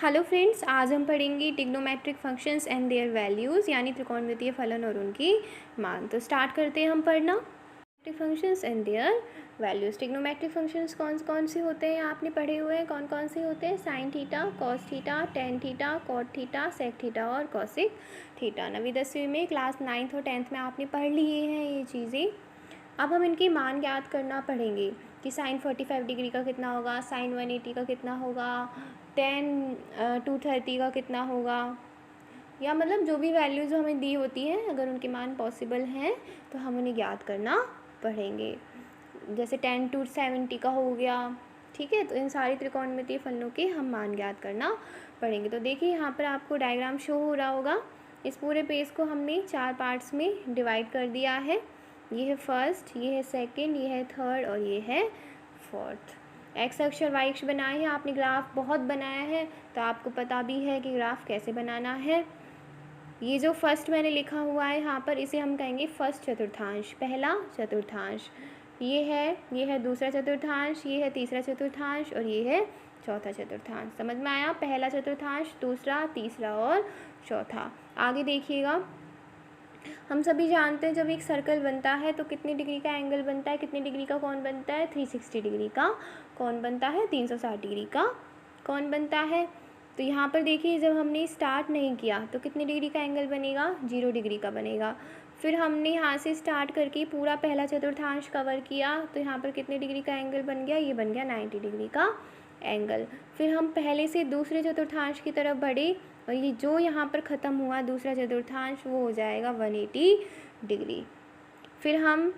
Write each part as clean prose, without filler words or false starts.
Hello friends, आज हम पढ़ेंगे trigonometric functions and their values यानी त्रिकोणमितीय फलन और उनकी मान। तो स्टार्ट करते हैं हम पढ़ना। Trigonometric functions and their values. Trigonometric functions कौन कौन से होते हैं आपने पढ़े हुए हैं। कौन कौन से होते हैं? Sine theta, cos theta, tan theta, cot theta, sec theta और कॉसिक थीटा। 9वीं 10वीं में क्लास 9th और 10th में आपने पढ़ लिए हैं ये चीज़ें। अब हम इनके मान ज्ञात करना पढ़ेंगे कि साइन 45 डिग्री का कितना होगा, साइन 180 का कितना होगा, टेन 230 का कितना होगा, या मतलब जो भी वैल्यूज़ हमें दी होती हैं अगर उनके मान पॉसिबल हैं तो हम उन्हें ज्ञात करना पढ़ेंगे। जैसे 10 to 70 का हो गया, ठीक है। तो इन सारी त्रिकोणमितीय फलनों के हम मान ज्ञात करना पढ़ेंगे। तो देखिए यहाँ पर आपको डायग्राम शो हो रहा होगा। इस पूरे पेज को हमने 4 पार्ट्स में डिवाइड कर दिया है। ये है फर्स्ट, ये है सेकंड, ये है थर्ड और ये है फोर्थ। एक्स अक्ष और वाई अक्ष बनाए हैं आपने। ग्राफ बहुत बनाया है तो आपको पता भी है कि ग्राफ कैसे बनाना है। ये जो फर्स्ट मैंने लिखा हुआ है यहाँ पर, इसे हम कहेंगे फर्स्ट चतुर्थांश, पहला चतुर्थांश। ये है दूसरा चतुर्थांश, ये है तीसरा चतुर्थांश और ये है चौथा चतुर्थांश। समझ में आया? पहला चतुर्थांश, दूसरा, तीसरा और चौथा। आगे देखिएगा, हम सभी जानते हैं जब एक सर्कल बनता है तो कितनी डिग्री का एंगल बनता है, कितनी डिग्री का कौन बनता है, 360 डिग्री का कौन बनता है, 360 डिग्री का कौन बनता है। तो यहाँ पर देखिए, जब हमने स्टार्ट नहीं किया तो कितनी डिग्री का एंगल बनेगा, 0 डिग्री का बनेगा। फिर हमने यहाँ से स्टार्ट करके पूरा पहला चतुर्थांश कवर किया तो यहाँ पर कितने डिग्री का एंगल बन गया, ये बन गया 90 डिग्री का एंगल। फिर हम पहले से दूसरे चतुर्थांश की तरफ बढ़े और ये जो यहाँ पर ख़त्म हुआ दूसरा चतुर्थांश वो हो जाएगा 180 डिग्री। फिर हम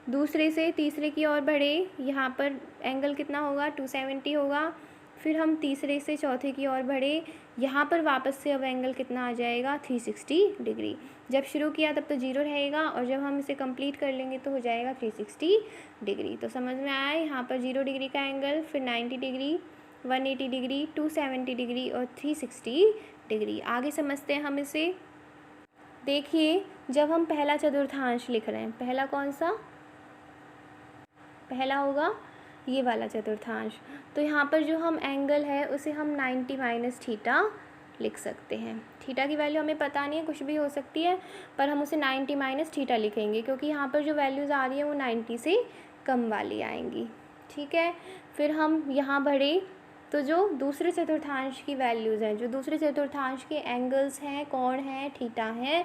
दूसरे से तीसरे की ओर बढ़े, यहाँ पर एंगल कितना होगा, 270 होगा। फिर हम तीसरे से चौथे की ओर बढ़े, यहाँ पर वापस से अब एंगल कितना आ जाएगा, 360 डिग्री। जब शुरू किया तब तो 0 रहेगा और जब हम इसे कंप्लीट कर लेंगे तो हो जाएगा 360 डिग्री। तो समझ में आया, यहाँ पर 0 डिग्री का एंगल, फिर 90 डिग्री, 180 डिग्री, 270 डिग्री और 360 डिग्री। आगे समझते हैं हम इसे। देखिए, जब हम पहला चतुर्थांश लिख रहे हैं, पहला कौन सा, पहला होगा ये वाला चतुर्थांश। तो यहाँ पर जो हम एंगल है उसे हम 90 माइनस थीटा लिख सकते हैं। थीटा की वैल्यू हमें पता नहीं है, कुछ भी हो सकती है, पर हम उसे 90 माइनस थीटा लिखेंगे क्योंकि यहाँ पर जो वैल्यूज़ आ रही है वो 90 से कम वाली आएंगी, ठीक है। फिर हम यहाँ बढ़े तो जो दूसरे चतुर्थांश की वैल्यूज़ हैं, जो दूसरे चतुर्थांश के एंगल्स हैं, कोण हैं, थीटा हैं,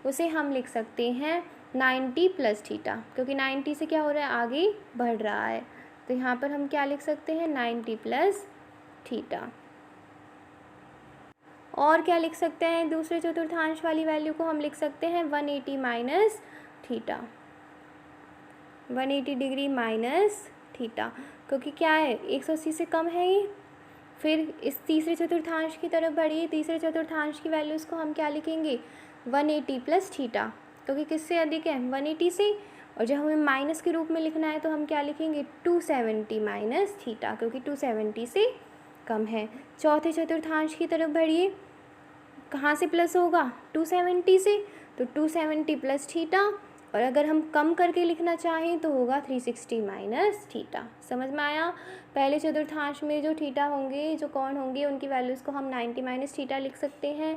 उसे हम लिख सकते हैं 90 प्लस थीटा, क्योंकि 90 से क्या हो रहा है, आगे बढ़ रहा है। तो यहाँ पर हम क्या लिख सकते हैं, 90 प्लस थीटा। और क्या लिख सकते हैं, दूसरे चतुर्थांश वाली वैल्यू को हम लिख सकते हैं 180 minus theta, 180 degree minus theta, क्योंकि क्या है, 180 से कम है ये। फिर इस तीसरे चतुर्थांश की तरफ बढ़िए, तीसरे चतुर्थांश की वैल्यूज़ को हम क्या लिखेंगे, 180 प्लस थीटा, क्योंकि किससे अधिक है, 180 से। और जब हमें माइनस के रूप में लिखना है तो हम क्या लिखेंगे, 270 माइनस थीटा, क्योंकि 270 से कम है। चौथे चतुर्थांश की तरफ बढ़िए, कहाँ से प्लस होगा, 270 से, तो 270 प्लस थीटा। और अगर हम कम करके लिखना चाहें तो होगा 360 माइनस थीटा। समझ में आया? पहले चतुर्थांश में जो थीटा होंगे, जो कोण होंगे, उनकी वैल्यूज़ को हम 90 माइनस थीटा लिख सकते हैं।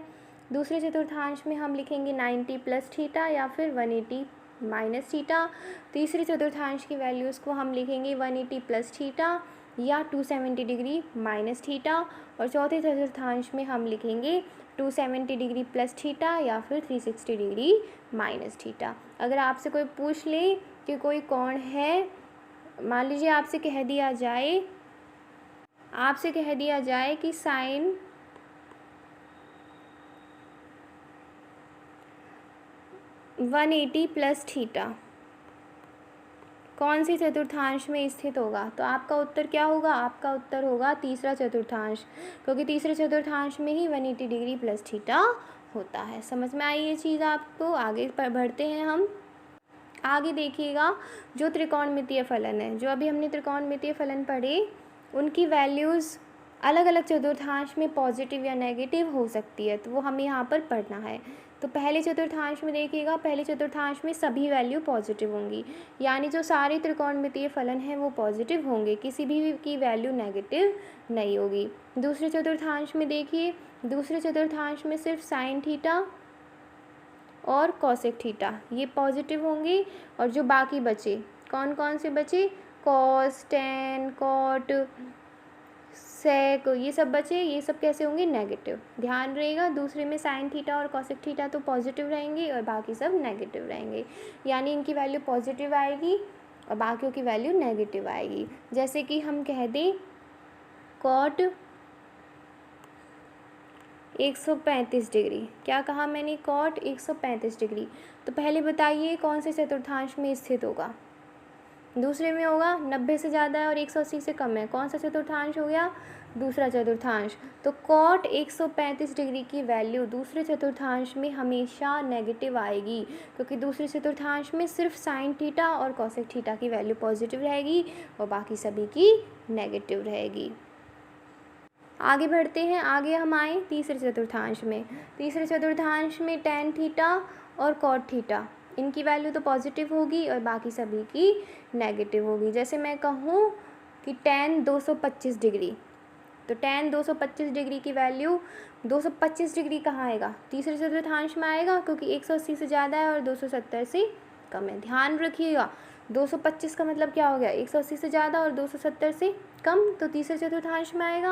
दूसरे चतुर्थांश में हम लिखेंगे 90 प्लस थीटा या फिर 180 माइनस थीटा। तीसरे चतुर्थांश की वैल्यूज़ को हम लिखेंगे 180 प्लस थीटा या 270 डिग्री माइनस थीटा। और चौथे चतुर्थांश में हम लिखेंगे 270 डिग्री प्लस थीटा या फिर 360 डिग्री माइनस थीटा। अगर आपसे कोई पूछ ले कि कोई कोण है, मान लीजिए आपसे कह दिया जाए कि साइन 180 प्लस थीटा कौन से चतुर्थांश में स्थित होगा, तो आपका उत्तर क्या होगा, आपका उत्तर होगा तीसरा चतुर्थांश, क्योंकि तीसरे चतुर्थांश में ही 180 डिग्री प्लस थीटा होता है। समझ में आई ये चीज़ आपको? आगे बढ़ते हैं हम। आगे देखिएगा, जो त्रिकोणमितीय फलन है, जो अभी हमने त्रिकोणमितीय फलन पढ़े, उनकी वैल्यूज़ अलग अलग चतुर्थांश में पॉजिटिव या नेगेटिव हो सकती है, तो वो हमें यहाँ पर पढ़ना है। तो पहले चतुर्थांश में देखिएगा, पहले चतुर्थांश में सभी वैल्यू पॉजिटिव होंगी, यानी जो सारे त्रिकोणमितीय फलन हैं वो पॉजिटिव होंगे, किसी भी की वैल्यू नेगेटिव नहीं होगी। दूसरे चतुर्थांश में देखिए, दूसरे चतुर्थांश में सिर्फ साइन थीटा और कॉसेक थीटा ये पॉजिटिव होंगे, और जो बाकी बचे कौन कौन से बचे, कॉस, टेन, कॉट, सेक, ये सब बचे, ये सब कैसे होंगे, नेगेटिव। ध्यान रहेगा, दूसरे में साइन थीटा और कॉसेक थीटा तो पॉजिटिव रहेंगे और बाकी सब नेगेटिव रहेंगे, यानी इनकी वैल्यू पॉजिटिव आएगी और बाकियों की वैल्यू नेगेटिव आएगी। जैसे कि हम कह दें कॉट 135 डिग्री, क्या कहा मैंने, कॉट 135 डिग्री, तो पहले बताइए कौन से चतुर्थांश में स्थित होगा, दूसरे में होगा, 90 से ज़्यादा है और 180 से कम है, कौन सा चतुर्थांश हो गया, दूसरा चतुर्थांश। तो कॉट 135 डिग्री की वैल्यू दूसरे चतुर्थांश में हमेशा नेगेटिव आएगी, क्योंकि दूसरे चतुर्थांश में सिर्फ साइन थीटा और कॉसेक थीटा की वैल्यू पॉजिटिव रहेगी और बाकी सभी की नेगेटिव रहेगी। आगे बढ़ते हैं, आगे हम आए तीसरे चतुर्थांश में। तीसरे चतुर्थांश में टेन थीटा और कॉट थीटा इनकी वैल्यू तो पॉजिटिव होगी और बाकी सभी की नेगेटिव होगी। जैसे मैं कहूँ कि टेन 225 डिग्री, तो टेन 225 डिग्री की वैल्यू 225 डिग्री कहाँ आएगा, तीसरे चतुर्थांश में आएगा, क्योंकि 180 से ज़्यादा है और 270 से कम है। ध्यान रखिएगा, 225 का मतलब क्या हो गया, 180 से ज़्यादा और 270 से कम, तो तीसरे चतुर्थांश में आएगा।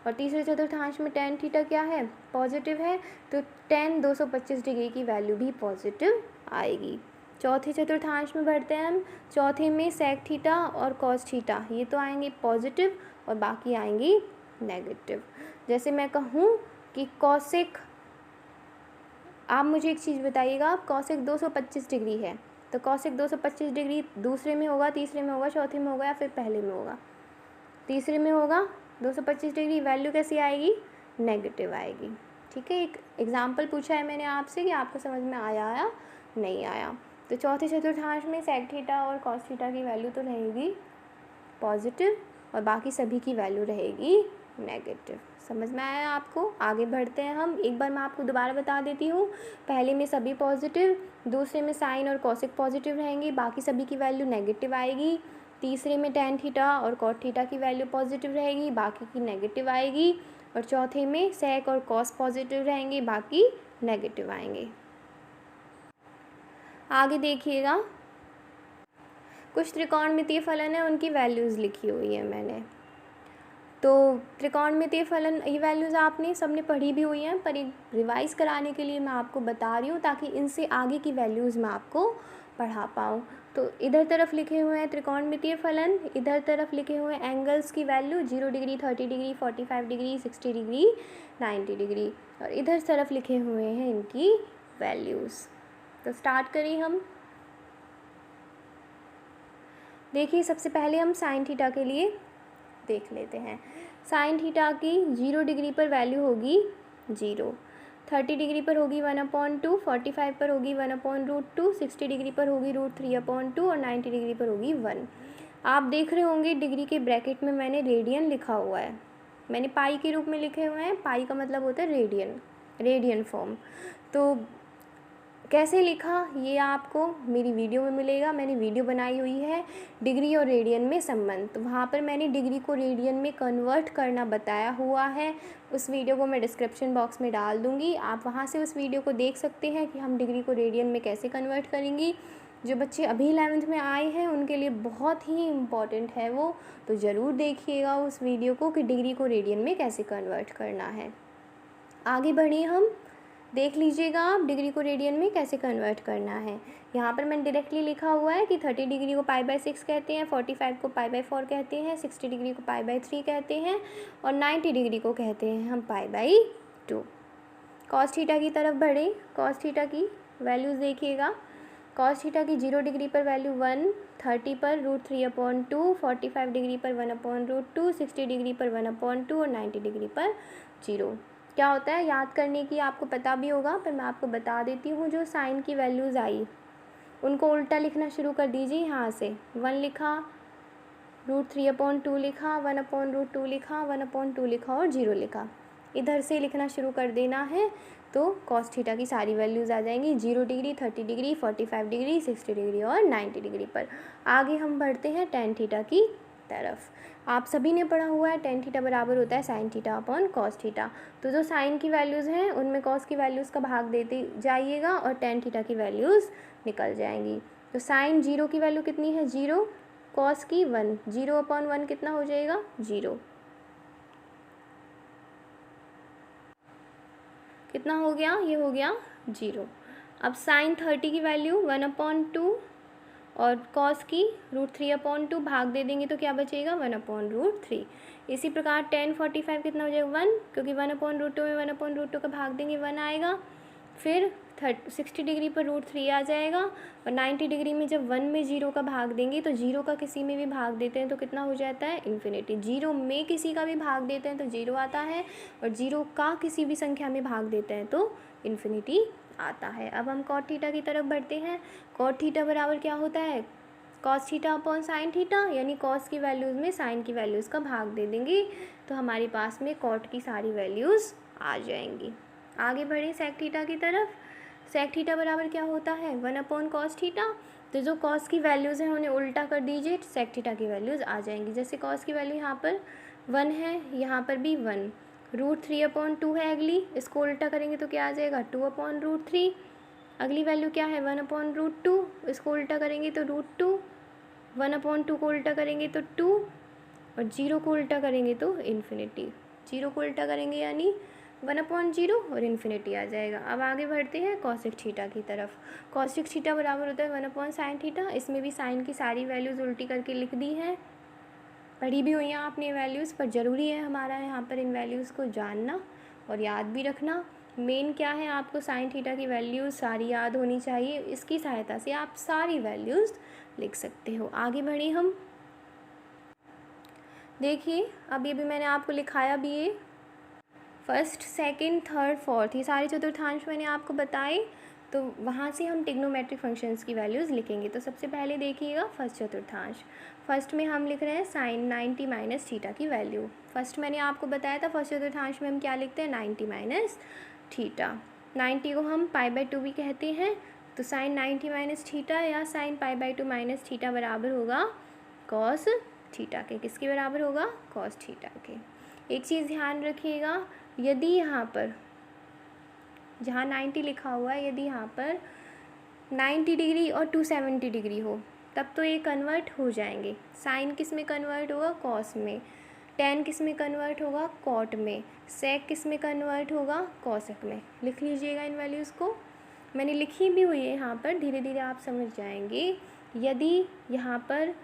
और तीसरे चतुर्थांश में टेन थीटा क्या है, पॉजिटिव है, तो टेन 225 डिग्री की वैल्यू भी पॉजिटिव आएगी। चौथे चतुर्थांश में बढ़ते हैं हम। चौथे में सेक थीटा और कॉस थीटा ये तो आएंगे पॉजिटिव और बाकी आएंगी नेगेटिव। जैसे मैं कहूँ कि कॉसेक, आप मुझे एक चीज़ बताइएगा, कॉसेक 225 डिग्री है, तो कॉसेक 225 डिग्री दूसरे में होगा, तीसरे में होगा, चौथे में होगा या फिर पहले में होगा, तीसरे में होगा। 225 डिग्री वैल्यू कैसी आएगी, नेगेटिव आएगी। ठीक है, एक एग्जाम्पल पूछा है मैंने आपसे कि आपको समझ में आया या नहीं आया। तो चौथे चतुर्थांश में सेक थीटा और कॉस थीटा की वैल्यू तो रहेगी पॉजिटिव और बाकी सभी की वैल्यू रहेगी नेगेटिव। समझ में आया आपको? आगे बढ़ते हैं हम। एक बार मैं आपको दोबारा बता देती हूँ। पहले में सभी पॉजिटिव, दूसरे में साइन और कॉसेक पॉजिटिव रहेंगे, बाकी सभी की वैल्यू नेगेटिव आएगी। तीसरे में टेन थीटा और कॉट थीटा की वैल्यू पॉजिटिव रहेगी, बाकी की नेगेटिव आएगी। और चौथे में सेक और कॉस पॉजिटिव रहेंगे, बाकी नेगेटिव आएंगे। आगे देखिएगा, कुछ त्रिकोणमितीय फलन है, उनकी वैल्यूज़ लिखी हुई है मैंने। तो त्रिकोणमितीय फलन ये वैल्यूज़ आपने सबने पढ़ी भी हुई हैं, पर एक रिवाइज़ कराने के लिए मैं आपको बता रही हूँ ताकि इनसे आगे की वैल्यूज़ मैं आपको पढ़ा पाऊँ। तो इधर तरफ लिखे हुए हैं त्रिकोणमितीय फलन, इधर तरफ लिखे हुए हैं एंगल्स की value 0 degree, 30 degree, 45 degree, 60 degree, 90 degree, और इधर तरफ लिखे हुए हैं इनकी वैल्यूज़। तो स्टार्ट करें हम। देखिए, सबसे पहले हम साइन थीटा के लिए देख लेते हैं। साइन थीटा की 0 डिग्री पर वैल्यू होगी 0, 30 डिग्री पर होगी 1/2, 45 पर होगी 1/√2, 60 डिग्री पर होगी √3/2 और 90 डिग्री पर होगी 1। आप देख रहे होंगे डिग्री के ब्रैकेट में मैंने रेडियन लिखा हुआ है, मैंने पाई के रूप में लिखे हुए हैं। पाई का मतलब होता है रेडियन, रेडियन फॉर्म। तो कैसे लिखा ये आपको मेरी वीडियो में मिलेगा, मैंने वीडियो बनाई हुई है डिग्री और रेडियन में संबंध, तो वहाँ पर मैंने डिग्री को रेडियन में कन्वर्ट करना बताया हुआ है। उस वीडियो को मैं डिस्क्रिप्शन बॉक्स में डाल दूँगी, आप वहाँ से उस वीडियो को देख सकते हैं कि हम डिग्री को रेडियन में कैसे कन्वर्ट करेंगी। जो बच्चे अभी 11th में आए हैं उनके लिए बहुत ही इम्पॉर्टेंट है वो, तो ज़रूर देखिएगा उस वीडियो को कि डिग्री को रेडियन में कैसे कन्वर्ट करना है। आगे बढ़िए हम, देख लीजिएगा आप डिग्री को रेडियन में कैसे कन्वर्ट करना है। यहाँ पर मैंने डायरेक्टली लिखा हुआ है कि 30 डिग्री को π/6 कहते हैं, 45 को π/4 कहते हैं, 60 डिग्री को π/3 कहते हैं और 90 डिग्री को कहते हैं हम π/2। कॉस थीटा की तरफ बढ़े। कॉस थीटा की वैल्यूज़ देखिएगा। कॉस थीटा की 0 डिग्री पर वैल्यू 1, 30 पर √3/2, 45 डिग्री पर 1/√2, 60 डिग्री पर 1/2 और 90 डिग्री पर 0। क्या होता है याद करने की आपको पता भी होगा, पर मैं आपको बता देती हूँ। जो साइन की वैल्यूज़ आई उनको उल्टा लिखना शुरू कर दीजिए। यहाँ से 1 लिखा, √3/2 लिखा, 1/√2 लिखा, 1/2 लिखा और 0 लिखा, इधर से लिखना शुरू कर देना है। तो कॉस थीटा की सारी वैल्यूज़ आ जाएंगी 0 डिग्री, 30 डिग्री, 45 डिग्री, 60 डिग्री और 90 डिग्री पर। आगे हम बढ़ते हैं टेन थीटा की तरफ। आप सभी ने पढ़ा हुआ है टेन थीटा बराबर होता है sine theta upon cos theta. तो जो साइन की वैल्यूज़ हैं उनमें कॉस की वैल्यूज़ का भाग देते जाइएगा और टेन थीटा की वैल्यूज़ निकल जाएंगी। तो साइन 0 की वैल्यू कितनी है 0, कॉस की 1, 0 अपॉन 1 कितना हो जाएगा 0, कितना हो गया, ये हो गया 0। अब साइन 30 की वैल्यू 1/2 और कॉस की √3/2 भाग दे देंगे तो क्या बचेगा 1/√3। इसी प्रकार tan 45 कितना हो जाएगा 1, क्योंकि 1/√2 में 1/√2 का भाग देंगे 1 आएगा। फिर 60 डिग्री पर √3 आ जाएगा और 90 डिग्री में जब 1 में 0 का भाग देंगे तो 0 का किसी में भी भाग देते हैं तो कितना हो जाता है इन्फिनिटी। 0 में किसी का भी भाग देते हैं तो 0 आता है और 0 का किसी भी संख्या में भाग देते हैं तो इन्फिनिटी आता है। अब हम कॉट थीटा की तरफ बढ़ते हैं। कॉट थीटा बराबर क्या होता है cos theta upon sine theta, यानी कॉस की वैल्यूज़ में साइन की वैल्यूज़ का भाग दे देंगे तो हमारे पास में कॉट की सारी वैल्यूज़ आ जाएंगी। आगे बढ़ें सेक थीटा की तरफ। सेक थीटा बराबर क्या होता है 1/cos थीटा। तो जो कॉस की वैल्यूज़ हैं उन्हें उल्टा कर दीजिए, सेक थीटा की वैल्यूज़ आ जाएंगी। जैसे कॉस की वैल्यू यहाँ पर 1 है, यहाँ पर भी 1, √3/2 है अगली, इसको उल्टा करेंगे तो क्या आ जाएगा 2/√3। अगली वैल्यू क्या है 1/√2, इसको उल्टा करेंगे तो √2, 1/2 को उल्टा करेंगे तो 2 और 0 को उल्टा करेंगे तो इन्फिनिटी। 0 को उल्टा करेंगे यानी 1/0 और इन्फिनिटी आ जाएगा। अब आगे बढ़ते हैं कॉसिक थीटा की तरफ। कॉसिक थीटा बराबर होता है 1/sin थीटा। इसमें भी साइन की सारी वैल्यूज़ उल्टी करके लिख दी हैं, पढ़ी भी हुई हैं आपने वैल्यूज़, पर ज़रूरी है हमारा यहाँ पर इन वैल्यूज़ को जानना और याद भी रखना। मेन क्या है आपको साइन थीटा की वैल्यूज़ सारी याद होनी चाहिए, इसकी सहायता से आप सारी वैल्यूज़ लिख सकते हो। आगे बढ़े हम, देखिए अब ये भी मैंने आपको लिखाया भी है, फर्स्ट सेकंड थर्ड फोर्थ ये सारे चतुर्थांश मैंने आपको बताए, तो वहाँ से हम ट्रिग्नोमेट्रिक फंक्शंस की वैल्यूज़ लिखेंगे। तो सबसे पहले देखिएगा फर्स्ट चतुर्थांश। फर्स्ट में हम लिख रहे हैं साइन 90 माइनस थीटा की वैल्यू। फर्स्ट मैंने आपको बताया था फर्स्ट चतुर्थांश में हम क्या लिखते हैं 90 माइनस थीटा। 90 को हम π/2 भी कहते हैं, तो साइन 90 माइनस थीटा या साइन π/2 माइनस थीटा बराबर होगा कॉस थीटा के। किसके बराबर होगा कॉस थीटा के। एक चीज़ ध्यान रखिएगा, यदि यहाँ पर जहाँ 90 लिखा हुआ है यदि यहाँ पर 90 डिग्री और 270 डिग्री हो तब तो ये कन्वर्ट हो जाएंगे। साइन किस में कन्वर्ट होगा कॉस में, टेन किस में कन्वर्ट होगा कॉट में, सेक किस में कन्वर्ट होगा कॉसेक में। लिख लीजिएगा इन वैल्यूज़ को, मैंने लिखी भी हुई है यहाँ पर, धीरे धीरे आप समझ जाएंगे। यदि यहाँ पर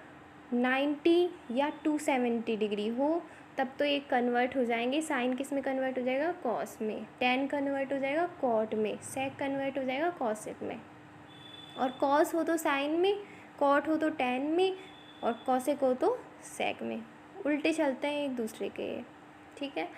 90 या 270 डिग्री हो तब तो एक कन्वर्ट हो जाएंगे। साइन किस में कन्वर्ट हो जाएगा कॉस में, टेन कन्वर्ट हो जाएगा कॉट में, सेक कन्वर्ट हो जाएगा कॉसेक में, और कॉस हो तो साइन में, कॉट हो तो टेन में और कॉसेक हो तो सेक में। उल्टे चलते हैं एक दूसरे के, ठीक है।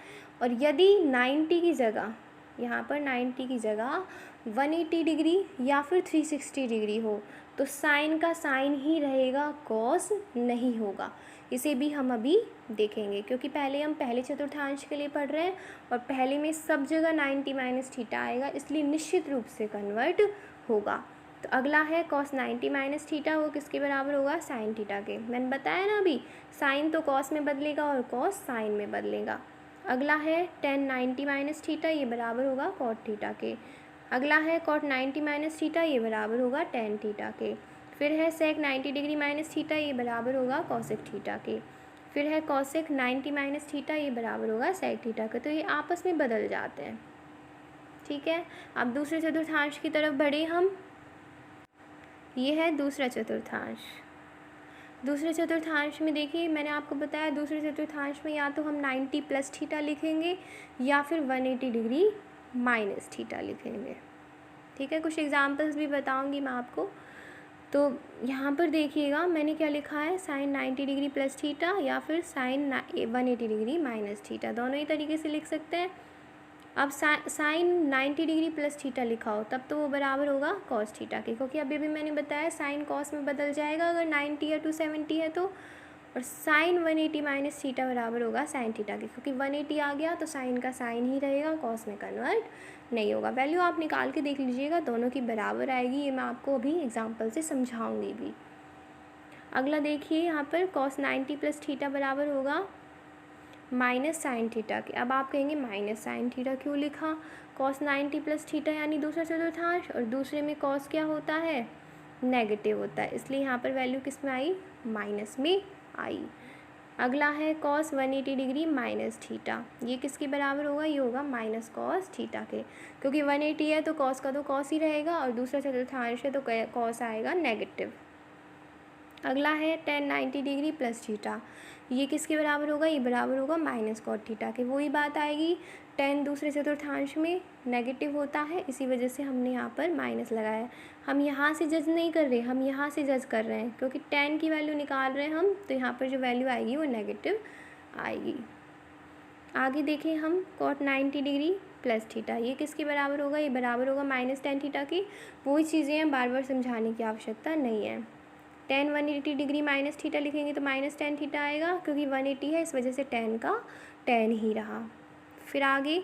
और यदि 90 की जगह यहाँ पर 90 की जगह 180 डिग्री या फिर 360 डिग्री हो तो साइन का साइन ही रहेगा, कॉस नहीं होगा। इसे भी हम अभी देखेंगे क्योंकि पहले हम पहले चतुर्थांश के लिए पढ़ रहे हैं और पहले में सब जगह 90 माइनस थीटा आएगा, इसलिए निश्चित रूप से कन्वर्ट होगा। तो अगला है कॉस 90 माइनस थीटा, वो किसके बराबर होगा साइन थीटा के। मैंने बताया ना अभी, साइन तो कॉस में बदलेगा और कॉस साइन में बदलेगा। अगला है टेन 90 माइनस थीटा, ये बराबर होगा कॉट थीटा के। अगला है कॉट 90 माइनस थीटा, ये बराबर होगा टेन थीटा के। फिर है सेक 90 डिग्री माइनस थीटा, ये बराबर होगा कॉसेक थीटा के। फिर है कॉसेक 90 माइनस थीटा, ये बराबर होगा सेक थीटा के। तो ये आपस में बदल जाते हैं, ठीक है। अब दूसरे चतुर्थांश की तरफ बढ़े हम, ये है दूसरा चतुर्थांश। दूसरे चतुर्थांश में देखिए मैंने आपको बताया दूसरे चतुर्थांश में या तो हम 90 प्लस थीटा लिखेंगे या फिर 180 डिग्री माइनस थीटा लिखेंगे, ठीक है। कुछ एग्जांपल्स भी बताऊंगी मैं आपको। तो यहाँ पर देखिएगा मैंने क्या लिखा है साइन 90 डिग्री प्लस थीटा या फिर साइन 180 डिग्री माइनस थीटा, दोनों ही तरीके से लिख सकते हैं। अब साइन 90 डिग्री प्लस थीटा लिखा हो तब तो वो बराबर होगा कॉस थीटा के, क्योंकि अभी भी मैंने बताया साइन कॉस में बदल जाएगा अगर 90 या 270 है तो। और साइन 180 माइनस थीटा बराबर होगा साइन थीटा के, क्योंकि 180 आ गया तो साइन का साइन ही रहेगा, कॉस में कन्वर्ट नहीं होगा। वैल्यू आप निकाल के देख लीजिएगा, दोनों की बराबर आएगी। ये मैं आपको अभी एग्जांपल से समझाऊंगी भी। अगला देखिए यहाँ पर cos 90 प्लस थीटा बराबर होगा माइनस साइन थीटा के। अब आप कहेंगे माइनस साइन थीटा क्यों लिखा? cos 90 प्लस थीटा यानी दूसरा चतुर्थांश, और दूसरे में cos क्या होता है? नेगेटिव होता है, इसलिए यहाँ पर वैल्यू किस में आई? माइनस में आई। अगला है cos 180 डिग्री माइनस थीटा, ये किसके बराबर होगा? ये होगा माइनस कॉस थीटा के, क्योंकि 180 है तो cos का तो cos ही रहेगा, और दूसरा चतुर्थांश है तो cos आएगा नेगेटिव। अगला है tan 90 डिग्री प्लस थीटा, ये किसके बराबर होगा? ये बराबर होगा माइनस कॉट थीटा के। वही बात आएगी, tan दूसरे चतुर्थांश में नेगेटिव होता है, इसी वजह से हमने यहाँ पर माइनस लगाया। हम यहाँ से जज नहीं कर रहे, हम यहाँ से जज कर रहे हैं, क्योंकि tan की वैल्यू निकाल रहे हैं हम, तो यहाँ पर जो वैल्यू आएगी वो नेगेटिव आएगी। आगे देखें हम cot 90 डिग्री प्लस थीटा, ये किसके बराबर होगा? ये बराबर होगा माइनस tan थीटा की। वही चीज़ें हैं, बार बार समझाने की आवश्यकता नहीं है। tan 180 डिग्री माइनस थीटा लिखेंगे तो माइनस tan थीटा आएगा, क्योंकि 180 है, इस वजह से tan का tan ही रहा। फिर आगे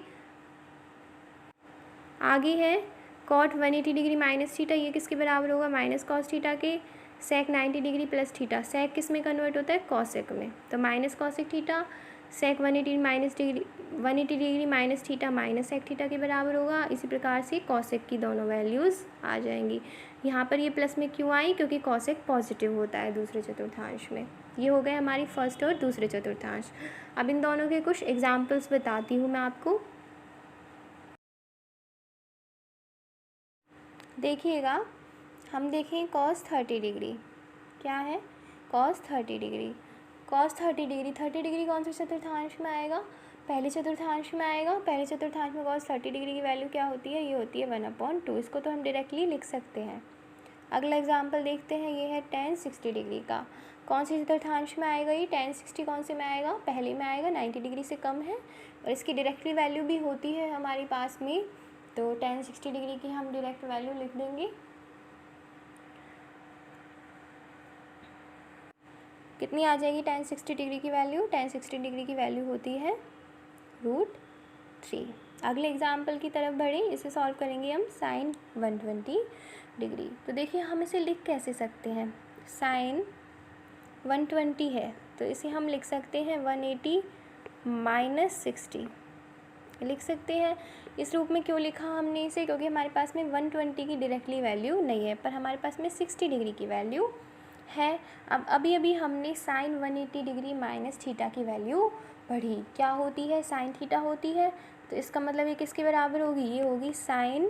है cot 180 डिग्री माइनस थीटा, ये किसके बराबर होगा? माइनस cos थीटा के। sec 90 degree plus theta, sec किस में कन्वर्ट होता है? cosec में, तो minus cosec theta. sec 180 degree minus theta minus sec theta के बराबर होगा। इसी प्रकार से cosec की दोनों वैल्यूज़ आ जाएंगी। यहाँ पर ये प्लस में क्यों आई? क्योंकि cosec पॉजिटिव होता है दूसरे चतुर्थांश में। ये हो गए हमारी फर्स्ट और दूसरे चतुर्थांश। अब इन दोनों के कुछ एग्जाम्पल्स बताती हूँ मैं आपको। देखिएगा, हम देखें cos 30 डिग्री, क्या है? cos 30 degree. cos 30 degree, 30 degree कौन से चतुर्थांश में आएगा? पहले चतुर्थांश में आएगा। पहले चतुर्थांश में cos 30 डिग्री की वैल्यू क्या होती है? ये होती है 1/2। इसको तो हम डायरेक्टली लिख सकते हैं। अगला एग्जाम्पल देखते हैं, ये है tan 60 डिग्री का। कौन से चतुर्थांश में आएगा ये? tan 60 कौन से में आएगा? पहले में आएगा, 90 डिग्री से कम है, और इसकी डायरेक्टली वैल्यू भी होती है हमारे पास में, तो tan 60 डिग्री की हम डायरेक्ट वैल्यू लिख देंगे। कितनी आ जाएगी tan 60 डिग्री की वैल्यू? tan 60 डिग्री की वैल्यू होती है √3। अगले एग्जाम्पल की तरफ बढ़े, इसे सॉल्व करेंगे हम sin 120 डिग्री। तो देखिए हम इसे लिख कैसे सकते हैं? sin 120 है तो इसे हम लिख सकते हैं 180 माइनस 60 लिख सकते हैं। इस रूप में क्यों लिखा हमने इसे? क्योंकि हमारे पास में 120 की डायरेक्टली वैल्यू नहीं है, पर हमारे पास में 60 डिग्री की वैल्यू है। अब अभी हमने sin 180 डिग्री माइनस थीटा की वैल्यू पढ़ी, क्या होती है? sin थीटा होती है, तो इसका मतलब ये किसके बराबर होगी? ये होगी sin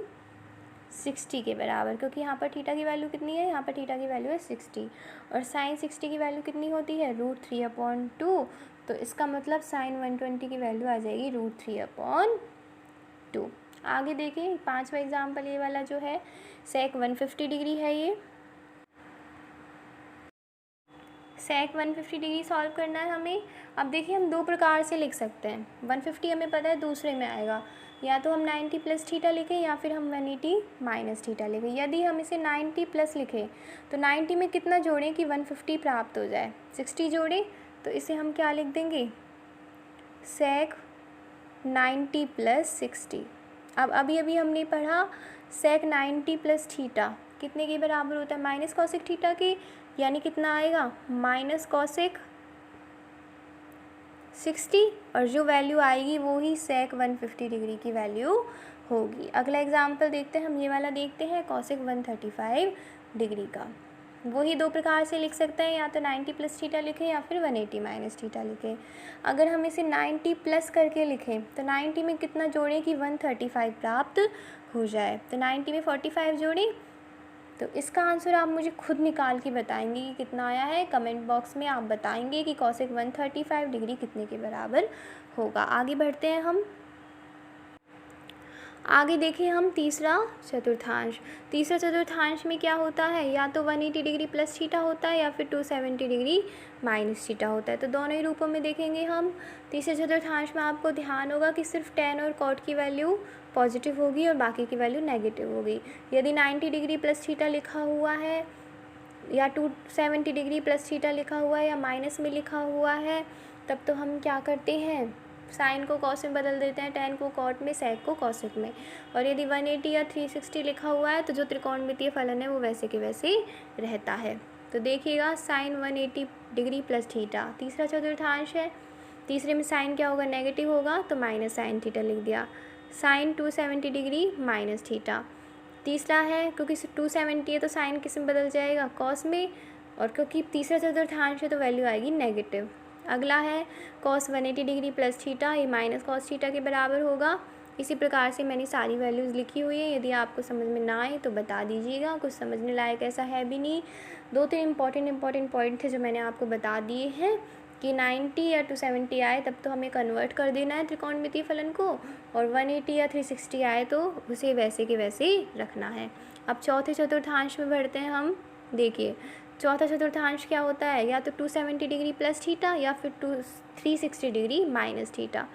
60 के बराबर, क्योंकि यहाँ पर थीटा की वैल्यू कितनी है? यहाँ पर थीटा की वैल्यू है 60, और sin 60 की वैल्यू कितनी होती है? √3/2। तो इसका मतलब sin 120 की वैल्यू आ जाएगी √3/2। आगे देखें, 5वां एग्जाम्पल ये वाला जो है sec 150 डिग्री है। ये sec 150 डिग्री सॉल्व करना है हमें। अब देखिए हम दो प्रकार से लिख सकते हैं। 150 हमें पता है दूसरे में आएगा, या तो हम 90 प्लस थीटा लिखें या फिर हम 180 माइनस थीटा लिखें। यदि हम इसे 90 प्लस लिखें तो 90 में कितना जोड़ें कि 150 प्राप्त हो जाए? 60 जोड़ें, तो इसे हम क्या लिख देंगे? sec 90 plus 60। अब अभी हमने पढ़ा sec 90 प्लस थीटा कितने के बराबर होता है? माइनस कॉसेक थीटा के, यानी कितना आएगा? माइनस कॉसेक 60, और जो वैल्यू आएगी वो ही sec 150 डिग्री की वैल्यू होगी। अगला एग्जाम्पल देखते हैं, हम ये वाला देखते हैं cosec 135 डिग्री का। वही दो प्रकार से लिख सकते हैं, या तो 90 प्लस थीटा लिखें या फिर 180 माइनस थीटा लिखें। अगर हम इसे 90 प्लस करके लिखें तो 90 में कितना जोड़ें कि 135 प्राप्त हो जाए? तो 90 में 45 जोड़ें, तो इसका आंसर आप मुझे खुद निकाल के बताएंगे कि कितना आया है। कमेंट बॉक्स में आप बताएंगे कि cosec 135 डिग्री कितने के बराबर होगा। आगे बढ़ते हैं हम। आगे देखिए हम तीसरा चतुर्थांश। तीसरा चतुर्थांश में क्या होता है? या तो 180 डिग्री प्लस थीटा होता है या फिर 270 डिग्री माइनस थीटा होता है। तो दोनों ही रूपों में देखेंगे हम। तीसरे चतुर्थांश में आपको ध्यान होगा कि सिर्फ tan और cot की वैल्यू पॉजिटिव होगी और बाकी की वैल्यू नेगेटिव होगी। यदि 90 डिग्री प्लस थीटा लिखा हुआ है या 270 डिग्री प्लस थीटा लिखा हुआ है या माइनस में लिखा हुआ है, तब तो हम क्या करते हैं? साइन को कॉस में बदल देते हैं, टेन को कॉट में, सेक को कॉसेक में। और यदि 180 या 360 लिखा हुआ है तो जो त्रिकोणमितीय फलन है वो वैसे के वैसे ही रहता है। तो देखिएगा साइन 180 डिग्री प्लस थीटा, तीसरा चतुर्थांश है, तीसरे में साइन क्या होगा, नेगेटिव होगा, तो माइनस साइन थीटा लिख दिया। साइन 270 डिग्री माइनस थीटा, तीसरा है क्योंकि 270 है तो साइन किस में बदल जाएगा, कॉस में, और क्योंकि तीसरा चतुर्थांश है तो वैल्यू आएगी नेगेटिव। अगला है कॉस 180 डिग्री प्लस थीटा, ये माइनस कॉस थीटा के बराबर होगा। इसी प्रकार से मैंने सारी वैल्यूज़ लिखी हुई है, यदि आपको समझ में ना आए तो बता दीजिएगा, कुछ समझने लायक ऐसा है भी नहीं। 2-3 इंपॉर्टेंट पॉइंट थे जो मैंने आपको बता दिए हैं कि 90 या 270 आए तब तो हमें कन्वर्ट कर देना है त्रिकोणमितीय फलन को, और 180 या 360 आए तो उसे वैसे के वैसे ही रखना है। अब चौथे चतुर्थांश में बढ़ते हैं हम। देखिए चौथा चतुर्थांश क्या होता है, या तो 270 डिग्री प्लस थीटा या फिर 360 डिग्री माइनस थीटा।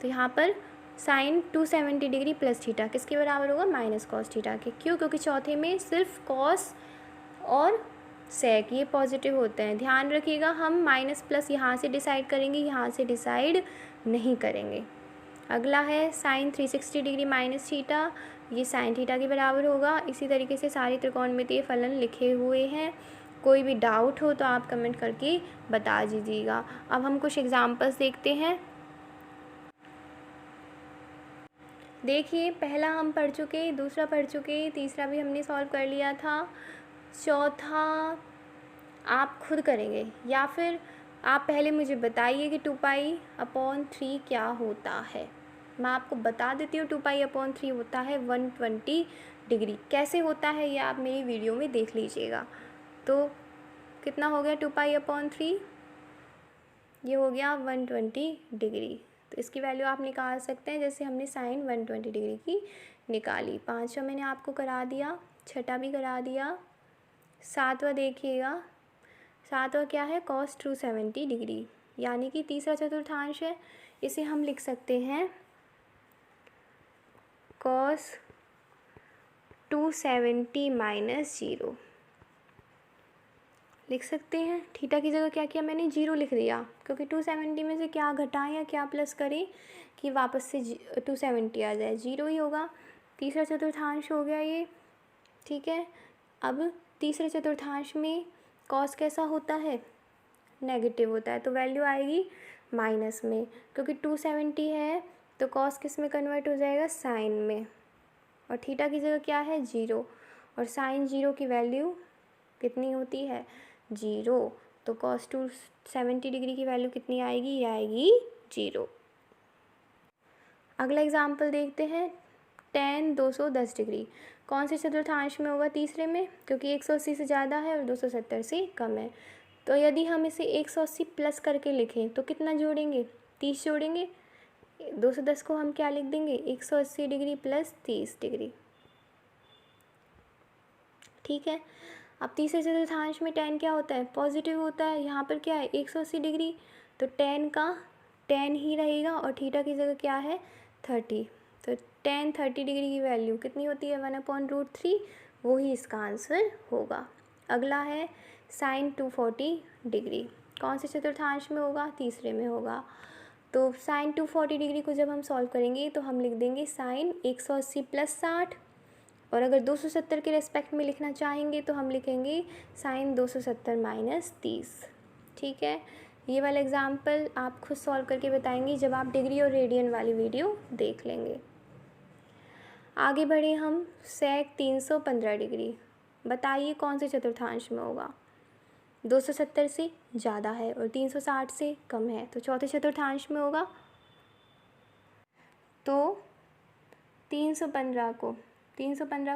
तो यहाँ पर साइन 270 डिग्री प्लस थीटा किसके बराबर होगा, माइनस कॉस थीटा के। क्यों, क्योंकि चौथे में सिर्फ कॉस और सेक ये पॉजिटिव होते हैं। ध्यान रखिएगा, हम माइनस प्लस यहाँ से डिसाइड करेंगे, यहाँ से डिसाइड नहीं करेंगे। अगला है साइन 360 डिग्री माइनस थीटा, ये साइन थीटा के बराबर होगा। इसी तरीके से सारे त्रिकोणमितीय फलन लिखे हुए हैं। कोई भी डाउट हो तो आप कमेंट करके बता दीजिएगा। अब हम कुछ एग्जांपल्स देखते हैं। देखिए पहला हम पढ़ चुके, दूसरा पढ़ चुके, तीसरा भी हमने सॉल्व कर लिया था, चौथा आप खुद करेंगे या फिर आप पहले मुझे बताइए कि 2π/3 क्या होता है। मैं आपको बता देती हूँ 2π/3 होता है 120 डिग्री। कैसे होता है ये आप मेरी वीडियो में देख लीजिएगा। तो कितना हो गया 2π/3, ये हो गया 120 डिग्री। तो इसकी वैल्यू आप निकाल सकते हैं, जैसे हमने साइन 120 डिग्री की निकाली। पाँचवा मैंने आपको करा दिया, छठा भी करा दिया। सातवां देखिएगा, सातवां क्या है, कॉस 270 डिग्री, यानी कि तीसरा चतुर्थांश है। इसे हम लिख सकते हैं कॉस 270 माइनस 0 लिख सकते हैं। थीटा की जगह क्या किया मैंने, 0 लिख दिया, क्योंकि 270 में से क्या घटाएं या क्या प्लस करें कि वापस से 270 आ जाए, 0 ही होगा। तीसरा चतुर्थांश हो गया ये, ठीक है। अब तीसरे चतुर्थांश में कॉस कैसा होता है, नेगेटिव होता है, तो वैल्यू आएगी माइनस में, क्योंकि 270 है तो कॉस किस में कन्वर्ट हो जाएगा, साइन में। और थीटा की जगह क्या है, 0, और साइन 0 की वैल्यू कितनी होती है, 0। तो कॉस 270 डिग्री की वैल्यू कितनी आएगी, ये आएगी 0। अगला एग्जाम्पल देखते हैं, tan 210 डिग्री कौन से चतुर्थांश में होगा, तीसरे में, क्योंकि 180 से ज़्यादा है और 270 से कम है। तो यदि हम इसे 180 प्लस करके लिखें तो कितना जोड़ेंगे, 30 जोड़ेंगे। 210 को हम क्या लिख देंगे, 180 डिग्री प्लस 30 डिग्री, ठीक है। अब तीसरे चतुर्थांश में tan क्या होता है, पॉजिटिव होता है। यहाँ पर क्या है 180 डिग्री, तो tan का tan ही रहेगा, और थीटा की जगह क्या है 30। तो tan 30 डिग्री की वैल्यू कितनी होती है, 1/√3, वो ही इसका आंसर होगा। अगला है साइन 240 डिग्री कौन से चतुर्थांश में होगा, तीसरे में होगा। तो साइन 240 डिग्री को जब हम सॉल्व करेंगे तो हम लिख देंगे साइन 180 प्लस 60, और अगर 270 के रेस्पेक्ट में लिखना चाहेंगे तो हम लिखेंगे साइन 270 माइनस 30, ठीक है। ये वाला एग्जाम्पल आप खुद सॉल्व करके बताएंगे जब आप डिग्री और रेडियन वाली वीडियो देख लेंगे। आगे बढ़े हम, सेक 315 डिग्री, बताइए कौन से चतुर्थांश में होगा, 270 से ज़्यादा है और 360 से कम है, तो चौथे चतुर्थांश में होगा। तो 315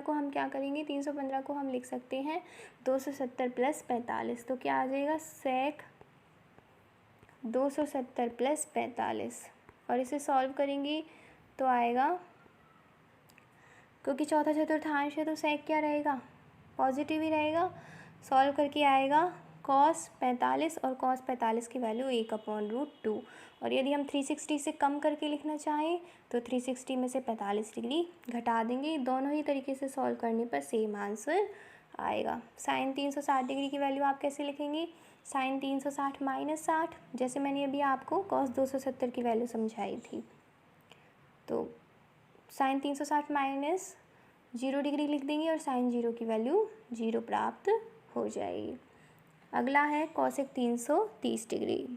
को हम क्या करेंगे, 315 को हम लिख सकते हैं 270 प्लस 45, तो क्या आ जाएगा, सेक 270 प्लस 45, और इसे सॉल्व करेंगे तो आएगा, क्योंकि चौथा चतुर्थांश है तो सेक क्या रहेगा, पॉजिटिव ही रहेगा। सॉल्व करके आएगा कॉस 45, और कॉस 45 की वैल्यू 1/√2, और यदि हम 360 से कम करके लिखना चाहें तो 360 में से 45 डिग्री घटा देंगे। दोनों ही तरीके से सॉल्व करने पर सेम आंसर आएगा। साइन 360 डिग्री की वैल्यू आप कैसे लिखेंगे, साइन 360 माइनस 60, जैसे मैंने अभी आपको कॉस 270 की वैल्यू समझाई थी। तो साइन 360 माइनस 0 डिग्री लिख देंगे और साइन 0 की वैल्यू 0 प्राप्त हो जाएगी। अगला है कॉसेक 330 डिग्री।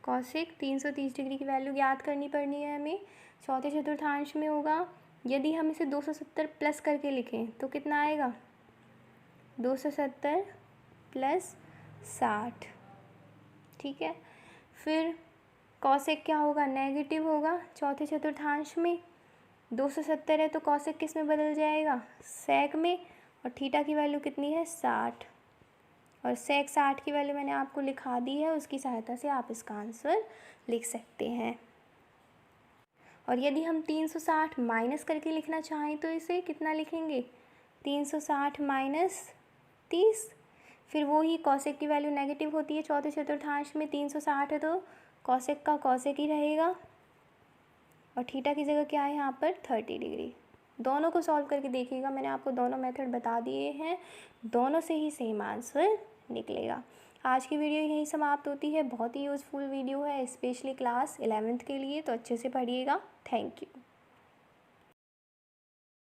कॉसेक 330 डिग्री की वैल्यू ज्ञात करनी पड़नी है हमें, चौथे चतुर्थांश में होगा। यदि हम इसे 270 प्लस करके लिखें तो कितना आएगा, 270 प्लस 60, ठीक है। फिर कॉसेक क्या होगा, नेगेटिव होगा चौथे चतुर्थांश में। 270 है तो कॉसेक किस में बदल जाएगा, सेक में, और थीटा की वैल्यू कितनी है, 60, और सेक 60 की वैल्यू मैंने आपको लिखा दी है, उसकी सहायता से आप इसका आंसर लिख सकते हैं। और यदि हम 360 माइनस करके लिखना चाहें तो इसे कितना लिखेंगे, 360 माइनस 30। फिर वो ही कॉसेक की वैल्यू नेगेटिव होती है चौथे चतुर्थांश में, 360 है तो कॉसेक का कॉसेक ही रहेगा, और थीटा की जगह क्या है यहाँ पर 30 डिग्री। दोनों को सॉल्व करके देखिएगा, मैंने आपको दोनों मेथड बता दिए हैं, दोनों से ही सेम आंसर निकलेगा। आज की वीडियो यहीं समाप्त होती है। बहुत ही यूज़फुल वीडियो है, स्पेशली क्लास 11th के लिए, तो अच्छे से पढ़िएगा। Thank you.